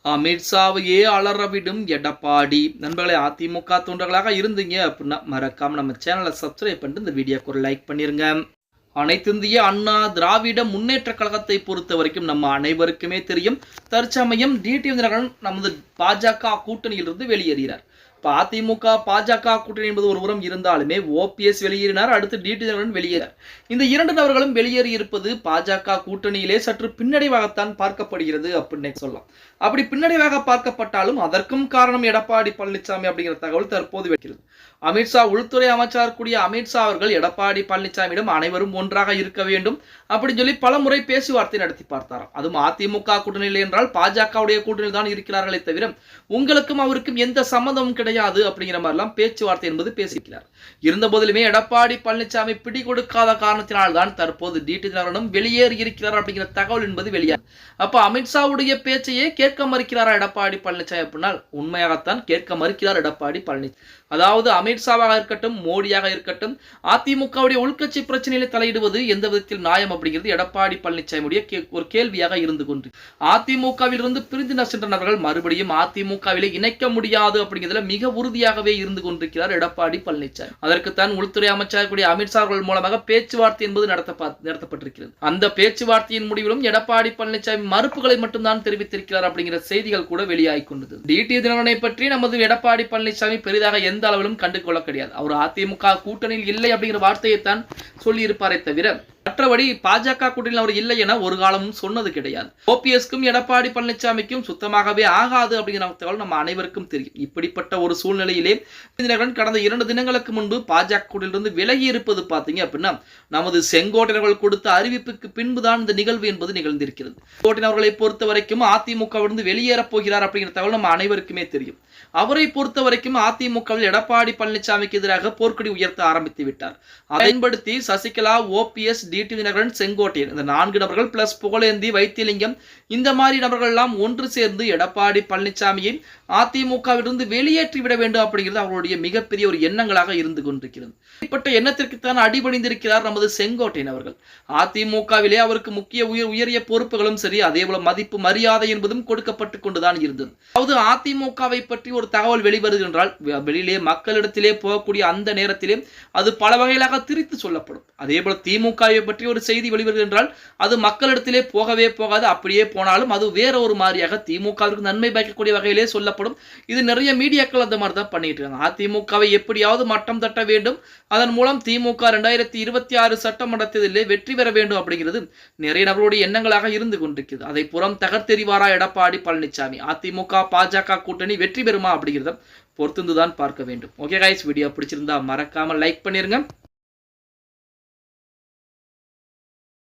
அமித்ஷாவையே அலறவிடும் எடப்பாடி. நண்பர்களே, அதிமுக தொண்டர்களாக இருந்தீங்க அப்படின்னா மறக்காம நம்ம சேனலை சப்ஸ்கிரைப் பண்ணிட்டு இந்த வீடியோக்கு ஒரு லைக் பண்ணிருங்க. அனைத்திந்திய அண்ணா திராவிட முன்னேற்ற கழகத்தை பொறுத்த வரைக்கும் நம்ம அனைவருக்குமே தெரியும், தற்சமயம் டிடிவி தினகரன் நமது பாஜக கூட்டணியிலிருந்து வெளியேறினார். இப்போ அதிமுக பாஜக கூட்டணி என்பது ஒரு புறம் இருந்தாலுமே ஓபிஎஸ் வெளியேறினார், அடுத்து டிடிவி தினகரன் வெளியேறார். இந்த இரண்டு நபர்களும் வெளியேறி இருப்பது பாஜக கூட்டணியிலே சற்று பின்னடைவாகத்தான் பார்க்கப்படுகிறது அப்படின்னு சொல்லலாம். அப்படி பின்னடைவாக பார்க்கப்பட்டாலும் அதற்கும் காரணம் எடப்பாடி பழனிசாமி அப்படிங்கிற தகவல் தற்போது வைக்கிறது. அமித்ஷா உள்துறை அமைச்சர் கூடிய அமித்ஷா அவர்கள் எடப்பாடி பழனிசாமியிடம் அனைவரும் ஒன்றாக இருக்க வேண்டும் அப்படின்னு சொல்லி பல முறை பேச்சுவார்த்தை நடத்தி பார்த்தாராம். அதுவும் அதிமுக கூட்டணியில் என்றால் பாஜகவுடைய கூட்டணியில் தான் இருக்கிறார்களே தவிர உங்களுக்கும் அவருக்கும் எந்த சம்மந்தமும் கிடையாது அப்படிங்கிற மாதிரிலாம் பேச்சுவார்த்தை என்பது பேசிக்கிறார். இருந்த போதிலுமே எடப்பாடி பழனிசாமி பிடி கொடுக்காத காரணத்தினால் தான் தற்போது டிடிவி தினகரனும் வெளியேறி இருக்கிறார் அப்படிங்கிற தகவல் என்பது வெளியாகும். அப்ப அமித்ஷாவுடைய பேச்சையே கேட்க மறுக்கிறாரா எடப்பாடி பழனிசாமி அப்படின்னா உண்மையாகத்தான் கேட்க மறுக்கிறார் எடப்பாடி பழனிசாமி. அதாவது அமித்ஷாவாக இருக்கட்டும், மோடியாக இருக்கட்டும், அதிமுகவுடைய உள்கட்சி பிரச்சனையில தலையிடுவது எந்த விதத்தில் நியாயம் அப்படிங்கிறது எடப்பாடி பழனிசாமியுடைய ஒரு கேள்வியாக இருந்து கொண்டு அதிமுகவில் இருந்து பிரிந்து சென்றவர்கள் மறுபடியும் அதிமுகவிலே இணைக்க முடியாது அப்படிங்கிறதுல மிக உறுதியாகவே இருந்து கொண்டிருக்கிறார் எடப்பாடி பழனிசாமி. அதற்குத்தான் உள்துறை அமைச்சர் கூடிய அமித்ஷா அவர்கள் மூலமாக பேச்சுவார்த்தை என்பது நடத்தப்பட்டிருக்கிறது. அந்த பேச்சுவார்த்தையின் முடிவிலும் எடப்பாடி பழனிசாமி மறுப்புகளை மட்டும்தான் தெரிவித்திருக்கிறார் அப்படிங்கிற செய்திகள் கூட வெளியாகி கொண்டது. டிடிவி தினகரனை பற்றி நமது எடப்பாடி பழனிசாமி பெரிதாக எந்த அளவிலும் கண்டு கொள்ள கிடையாது. அவர் அதிமுக கூட்டணியில் இல்லை அப்படிங்கிற வார்த்தையைத்தான் சொல்லி இருப்பாரே தவிர மற்றபடி பாஜக கூட்டணியில் அவர் இல்லை என ஒரு காலமும் சொன்னது கிடையாது. ஓபிஎஸ்க்கும் எடப்பாடி பழனிசாமிக்கும் சுத்தமாகவே ஆகாது அப்படிங்கிற தகவல் நம்ம அனைவருக்கும் தெரியும். இப்படிப்பட்ட ஒரு சூழ்நிலையிலே தினகரன் கடந்த 2 தினங்களுக்கு முன்பு பாஜக கூட்டணியிலிருந்து விலகி இருப்பது பார்த்தீங்க அப்படின்னா நமது செங்கோட்டையர்கள் கொடுத்த அறிவிப்புக்கு பின்புதான் இந்த நிகழ்வு என்பது நிகழ்ந்திருக்கிறது. செங்கோட்டையர்களை பொறுத்த வரைக்கும் அதிமுகவிலிருந்து வெளியேறப் போகிறார் அப்படிங்கிற தகவல் நம்ம அனைவருக்குமே தெரியும். அவரை பொறுத்த வரைக்கும் அதிமுகவில் எடப்பாடி பழனிசாமிக்கு எதிராக போர்க்கொடி உயர்த்த ஆரம்பித்து விட்டார். அதை பயன்படுத்தி சசிகலா, ஓபிஎஸ், டிடிவி தினகரன், செங்கோட்டையன் இந்த 4 நபர்கள் பிளஸ் புகழேந்தி, வைத்திலிங்கம் இந்த மாதிரி நபர்கள் எல்லாம் ஒன்று சேர்ந்து எடப்பாடி பழனிசாமியை அதிமுகவிலிருந்து வெளியேற்றிவிட வேண்டும் அப்படிங்கிறது அவர்களுடைய மிகப்பெரிய ஒரு எண்ணங்களாக இருந்து கொண்டிருக்கிறது. இப்பட்ட எண்ணத்திற்குத்தான் அடிபணிந்திருக்கிறார் நமது செங்கோட்டையன் அவர்கள். அதிமுகவிலே அவருக்கு முக்கிய உயரிய பொறுப்புகளும் சரி, அதே போல மதிப்பு மரியாதை என்பதும் கொடுக்கப்பட்டு கொண்டுதான் இருந்தது. அதாவது அதிமுகவை பற்றி ஒரு தகவல் வெளிவருகின்றால் வெளியிலே மக்களிடத்திலே போகக்கூடிய அந்த நேரத்திலே அது பல வகையிலாக திரித்து சொல்லப்படும். அதே போல திமுகவை பற்றி ஒரு செய்தி வெளிவருகின்றால் அது மக்களிடத்திலே போகவே போகாது. அப்படியே போனாலும் அது வேற ஒரு மாதிரியாக திமுகவிற்கு நன்மை பயக்கக்கூடிய வகையிலே சொல்லப்படும். இது நிறைய மீடியாக்கள் அந்த மாதிரி தான் பண்ணிட்டு இருக்காங்க. அதிமுகவை எப்படியாவது மட்டம் தட்ட வேண்டும், அதன் மூலம் திமுக 2026 சட்டமன்ற தேர்தலில் வெற்றி பெற வேண்டும் அப்படிங்கிறது நிறைய நபர்களுடைய எண்ணங்களாக இருந்து கொண்டிருக்கிறது. அதை புறம் தகர்த்தெறிவாரா எடப்பாடி பழனிசாமி? அதிமுக பாஜக கூட்டணி வெற்றி பெறுமா அப்படிங்கிறத பொறுத்துதான் பார்க்க வேண்டும். ஓகே கைஸ், வீடியோ பிடிச்சிருந்தா மறக்காம லைக் பண்ணிருங்க.